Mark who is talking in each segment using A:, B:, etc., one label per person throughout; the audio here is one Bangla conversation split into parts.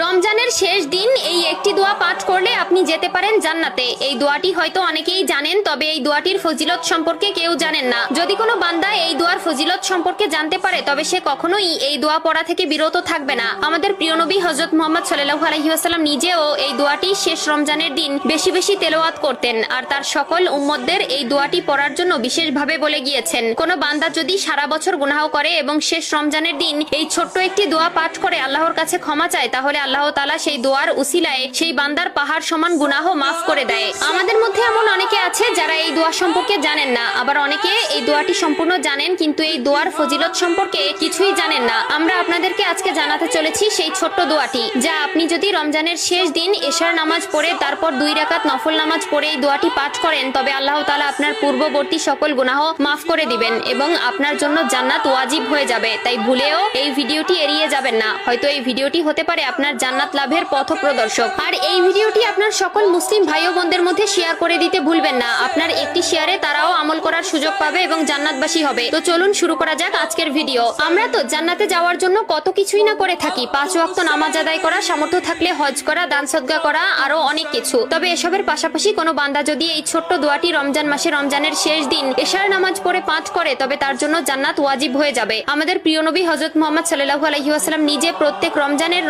A: রমজানের শেষ দিন এই একটি দোয়া পাঠ করলে আপনি যেতে পারেন জান্নাতে। এই দোয়াটি হয়তো অনেকেই জানেন, তবে এই দোয়াটির ফজিলত সম্পর্কে কেউ জানেন না। যদি কোনো বান্দা এই দোয়ার ফজিলত সম্পর্কে জানতে পারে তবে সে কখনোই এই দোয়া পড়া থেকে বিরত থাকবে না। আমাদের প্রিয় নবী হযরত মুহাম্মদ সাল্লাল্লাহু আলাইহি ওয়াসাল্লাম নিজেও এই দোয়াটি শেষ রমজানের দিন বেশি বেশি তেলাওয়াত করতেন, আর তার সকল উম্মতদের এই দোয়াটি পড়ার জন্য বিশেষভাবে বলে গিয়েছেন। কোনো বান্দা যদি সারা বছর গুনাহ করে এবং শেষ রমজানের দিন এই ছোট্ট একটি দোয়া পাঠ করে আল্লাহর কাছে ক্ষমা চায়, তাহলে আল্লাহ তাআলা সেই দোয়ার উসিলায় সেই বান্দার পাহাড় সমান গুনাহ মাফ করে দেয়। আমাদের মধ্যে এমন অনেকে আছে যারা এই দোয়া সম্পর্কে জানেন না, আবার অনেকে এই দোয়াটি সম্পূর্ণ জানেন কিন্তু এই দোয়ার ফজিলত সম্পর্কে কিছুই জানেন না। আমরা আপনাদেরকে আজকে জানাতে চলেছি সেই ছোট্ট দোয়াটি, যা আপনি যদি রমজানের শেষ দিন এশার নামাজ পড়ে তারপর 2 রাকাত নফল নামাজ পড়ে এই দোয়াটি পাঠ করেন তবে আল্লাহ তাআলা আপনার পূর্ববর্তী সকল গুনাহ মাফ করে দিবেন এবং আপনার জন্য জান্নাত ওয়াজিব হয়ে যাবে। তাই ভুলেও এই ভিডিওটি এড়িয়ে যাবেন না, হয়তো এই ভিডিওটি হতে পারে আপনার জান্নাত লাভের পথপ্রদর্শক। আর এই ভিডিওটি আপনার সকল মুসলিম ভাই ও বোনদের মধ্যে শেয়ার করে দিতে ভুলবেন না। আপনার একটি শেয়ারে তারাও আমল করার সুযোগ পাবে এবং জান্নাতবাসী হবে। তো চলুন শুরু করা যাক আজকের ভিডিও। আমরা তো জান্নাতে যাওয়ার জন্য কত কিছুই না করে থাকি, 5 ওয়াক্ত নামাজ আদায় করা, সামর্থ্য থাকলে হজ করা, দান সদকা করা, আরো অনেক কিছু। তবে এসবের পাশাপাশি কোনো বান্দা যদি এই ছোট্ট দোয়াটি রমজান মাসে রমজানের শেষ দিন এশার নামাজ পড়ে পাঠ করে তবে তার জন্য জান্নাত ওয়াজিব হয়ে যাবে। আমাদের প্রিয় নবী হযরত মুহাম্মদ সাল্লাল্লাহু আলাইহি ওয়াসাল্লাম নিজে প্রত্যেক রমজানের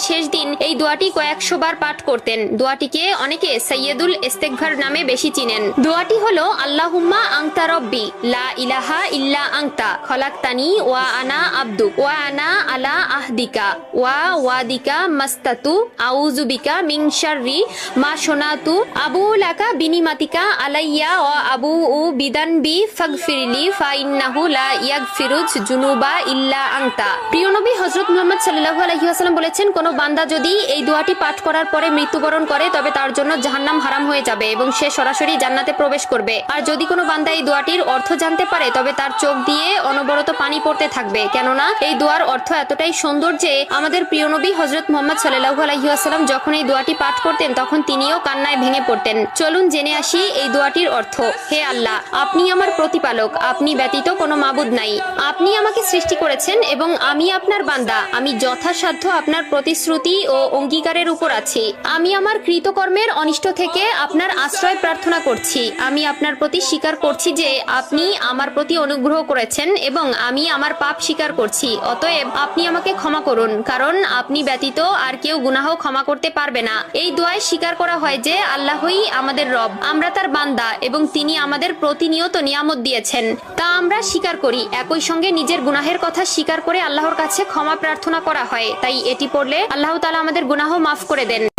A: শেষ দিন এই দোয়াটি কয়েকশো বার পাঠ করতেন। দোয়াটিকে অনেকে সাইয়্যিদুল ইস্তিগফার নামে বেশি চিনেন। দোয়াটি হলো আল্লাহুম্মা আনতা রব্বি লা ইলাহা ইল্লা আনতা খলাকতানি ওয়া আনা আবদুক ওয়া আনা আলা আহদিকা ওয়া ওয়াদিকা মাস্তাতু আউযু বিকা মিন শাররি মা শনাতু আবু লাকা বিনিমাতিকা আলাইয়া ওয়া আবু উ বিদানবি ফাগফিরলি ফা ইন্নাহু লা ইয়াগফিরুজ জুনুবা ইল্লা আনতা। প্রিয় নবী হযরত মুহাম্মদ সাল্লাল্লাহু আলাইহি ওয়াসাল্লাম বলেছেন, কোন বান্দা যদি এই দোয়াটি পাঠ করার পরে মৃত্যুবরণ করে তবে তার জন্য জাহান্নাম হারাম হয়ে যাবে এবং সে সরাসরি জান্নাতে প্রবেশ করবে। আর যদি কোনো বান্দা এই দোয়াটির অর্থ জানতে পারে তবে তার চোখ দিয়ে অনবরত পানি পড়তে থাকবে, কেননা এই দোয়ার অর্থ এতটাই সুন্দর যে আমাদের প্রিয় নবী হযরত মুহাম্মদ সাল্লাল্লাহু আলাইহি ওয়াসাল্লাম যখন এই দোয়াটি পাঠ করতেন তখন তিনিও কান্নায় ভেঙে পড়তেন। চলুন জেনে আসি এই দোয়াটির অর্থ। হে আল্লাহ, আপনি আমার প্রতিপালক, আপনি ব্যতীত কোনো মাবুদ নাই। আপনি আমাকে সৃষ্টি করেছেন এবং আমি আপনার বান্দা। আমি যথাসাধ্য আপনার প্রতিশ্রুতি ও অঙ্গীকারের উপর আছি। আমি আমার কৃতকর্মের অনিষ্ট থেকে আপনার আশ্রয় প্রার্থনা করছি। আমি আপনার প্রতি স্বীকার করছি যে আপনি আমার প্রতি অনুগ্রহ করেছেন এবং আমি আমার পাপ স্বীকার করছি। অতএব আপনি আমাকে ক্ষমা করুন, কারণ আপনি ব্যতীত আর কেউ গুনাহ ক্ষমা করতে পারবে না। এই দোয়ায় স্বীকার করা হয় যে আল্লাহই আমাদের রব, আমরা তার বান্দা এবং তিনি আমাদের প্রতিনিয়ত নিয়ামত দিয়েছেন, তা আমরা স্বীকার করি। একই সঙ্গে নিজের গুনাহের কথা স্বীকার করে আল্লাহর কাছে ক্ষমা প্রার্থনা করা হয়। তাই এটি পড়লে আল্লাহ তাআলা আমাদের গুনাহ মাফ করে দেন।